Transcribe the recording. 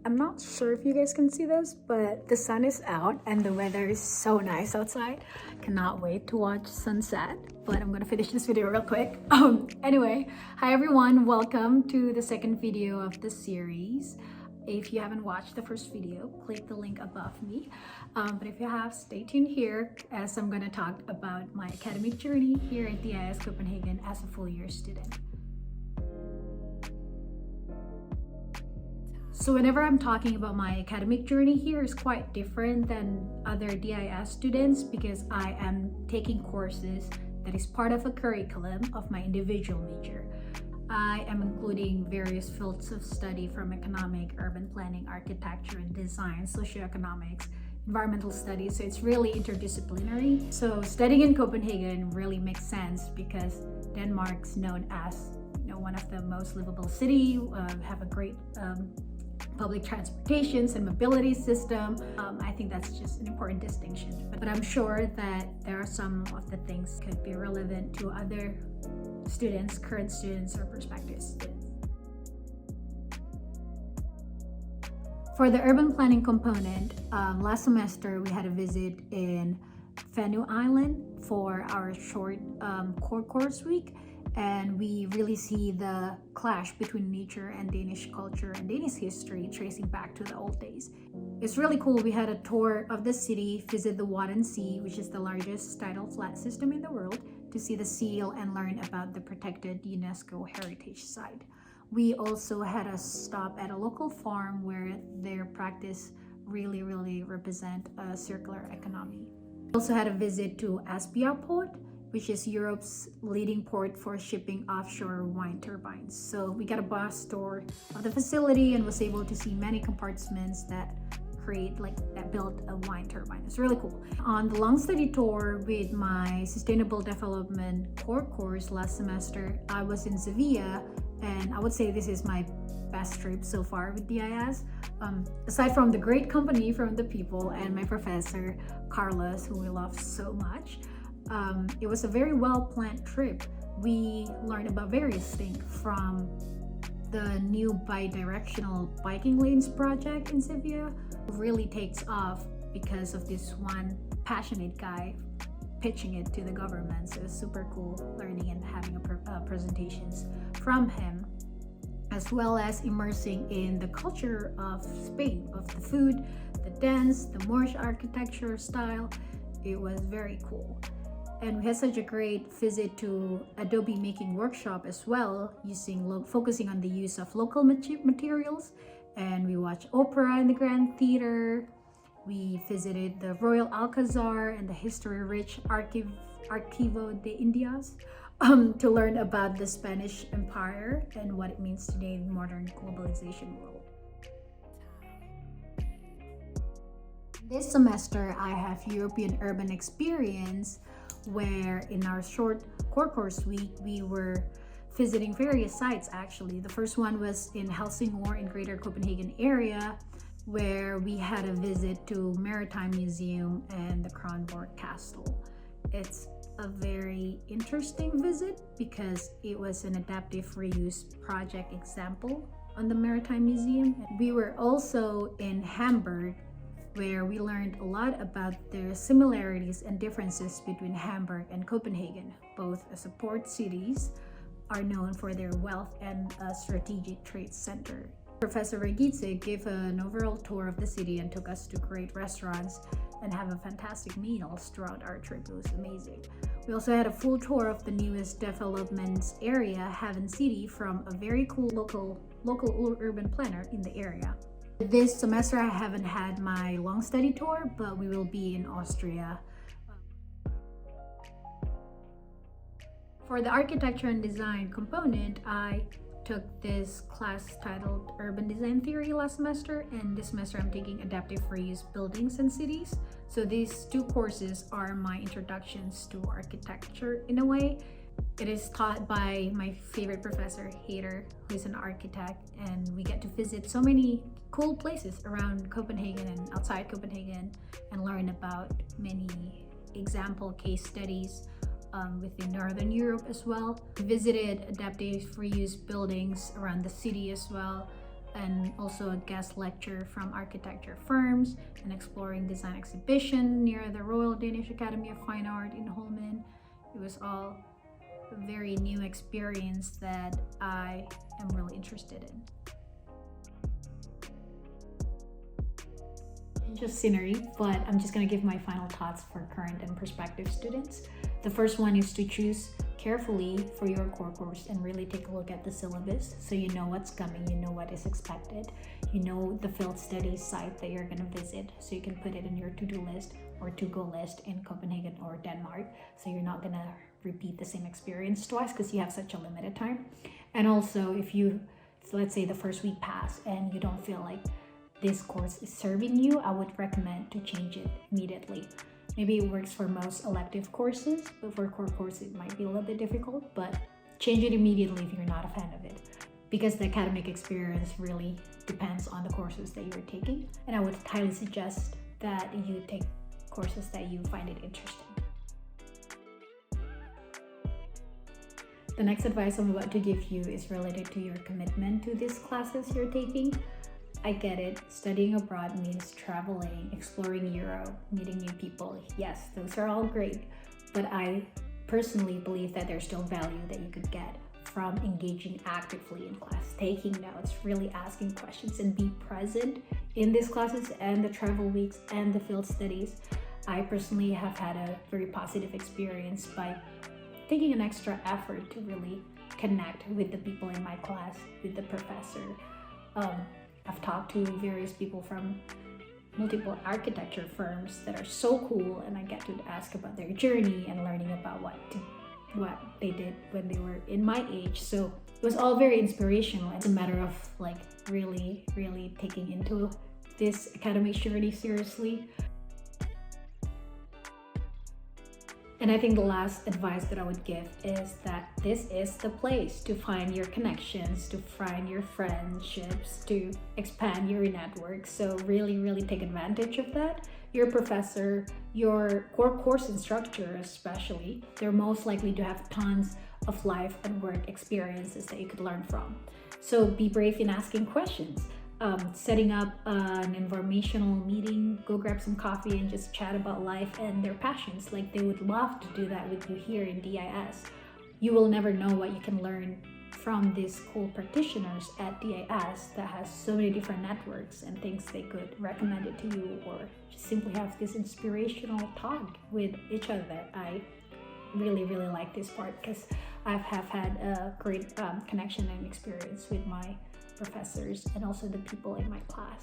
I'm not sure if you guys can see this, but the sun is out and the weather is so nice outside. Cannot wait to watch sunset, but I'm gonna finish this video real quick. Anyway, hi everyone, welcome to the second video of the series. If you haven't watched the first video, click the link above me. But if you have, stay tuned here as I'm gonna talk about my academic journey here at DIS Copenhagen as a full year student. So whenever I'm talking about my academic journey here is quite different than other DIS students because I am taking courses that is part of a curriculum of my individual major. I am including various fields of study from economic, urban planning, architecture and design, socioeconomics, environmental studies, so it's really interdisciplinary. So studying in Copenhagen really makes sense because Denmark's known as one of the most livable city, have a great public transportations and mobility system. I think that's just an important distinction. But I'm sure that there are some of the things could be relevant to other students, current students, or prospective students. For the urban planning component, last semester we had a visit in Fanø Island for our short core course week. And we really see the clash between nature and Danish culture and Danish history tracing back to the old days. It's really cool. We had a tour of the city, visit the Wadden Sea, which is the largest tidal flat system in the world, to see the seal and learn about the protected UNESCO heritage site. We also had a stop at a local farm where their practice really represent a circular economy. We also had a visit to Esbjerg Port, which is Europe's leading port for shipping offshore wind turbines. So we got a bus tour of the facility and was able to see many compartments that build a wind turbine. It's really cool. On the long study tour with my sustainable development core course last semester, I was in Sevilla, and I would say this is my best trip so far with DIS. Aside from the great company from the people and my professor, Carlos, who we love so much, it was a very well-planned trip. We learned about various things from the new bi-directional biking lanes project in Sevilla. It really takes off because of this one passionate guy pitching it to the government. So it's super cool learning and having presentations from him, as well as immersing in the culture of Spain, of the food, the dance, the Moorish architecture style. It was very cool. And we had such a great visit to Adobe making workshop as well, focusing on the use of local materials. And we watched opera in the Grand Theater. We visited the Royal Alcazar and the history-rich Archivo de Indias to learn about the Spanish Empire and what it means today in the modern globalization world. This semester, I have European urban experience, where in our short core course week, we were visiting various sites actually. The first one was in Helsingør in Greater Copenhagen area, where we had a visit to Maritime Museum and the Kronborg Castle. It's a very interesting visit because it was an adaptive reuse project example on the Maritime Museum. We were also in Hamburg, where we learned a lot about the similarities and differences between Hamburg and Copenhagen. Both as port cities are known for their wealth and a strategic trade center. Professor Regitze gave an overall tour of the city and took us to great restaurants and have a fantastic meals throughout our trip. It was amazing. We also had a full tour of the newest developments area, Haven City, from a very cool local urban planner in the area. This semester I haven't had my long study tour, but we will be in Austria. For the architecture and design component, I took this class titled Urban Design Theory last semester, and this semester I'm taking Adaptive Reuse Buildings and Cities. So these two courses are my introductions to architecture in a way. It is taught by my favorite professor, Hader, who's an architect, and we get to visit so many cool places around Copenhagen and outside Copenhagen and learn about many example case studies within Northern Europe as well. We visited adaptive reuse buildings around the city as well. and also a guest lecture from architecture firms, and exploring design exhibition near the Royal Danish Academy of Fine Art in Holmen. It was all a very new experience that I am really interested in. Just scenery, but I'm just going to give my final thoughts for current and prospective students. The first one is to choose carefully for your core course and really take a look at the syllabus so you know what's coming, you know what is expected, you know the field studies site that you're going to visit, so you can put it in your to-do list or to-go list in Copenhagen or Denmark, so you're not going to repeat the same experience twice because you have such a limited time. And also, if you, let's say the first week pass and you don't feel like this course is serving you, I would recommend to change it immediately. Maybe it works for most elective courses, but for core courses it might be a little bit difficult, but change it immediately if you're not a fan of it, because the academic experience really depends on the courses that you're taking. And I would highly suggest that you take courses that you find it interesting. The next advice I'm about to give you is related to your commitment to these classes you're taking. I get it, studying abroad means traveling, exploring Europe, meeting new people. Yes, those are all great, but I personally believe that there's still value that you could get from engaging actively in class, taking notes, really asking questions, and be present in these classes and the travel weeks and the field studies. I personally have had a very positive experience by taking an extra effort to really connect with the people in my class, with the professor. I've talked to various people from multiple architecture firms that are so cool, and I get to ask about their journey and learning about what they did when they were in my age. So it was all very inspirational. It's a matter of like really taking into this academic journey seriously. And I think the last advice that I would give is that this is the place to find your connections, to find your friendships, to expand your network. So really take advantage of that. Your professor, your core course instructor especially, they're most likely to have tons of life and work experiences that you could learn from. So be brave in asking questions. Setting up an informational meeting, go grab some coffee and just chat about life and their passions. Like, they would love to do that with you here in DIS. You will never know what you can learn from these cool practitioners at DIS that has so many different networks and things they could recommend it to you, or just simply have this inspirational talk with each other. I really like this part because I have had a great connection and experience with my professors and also the people in my class.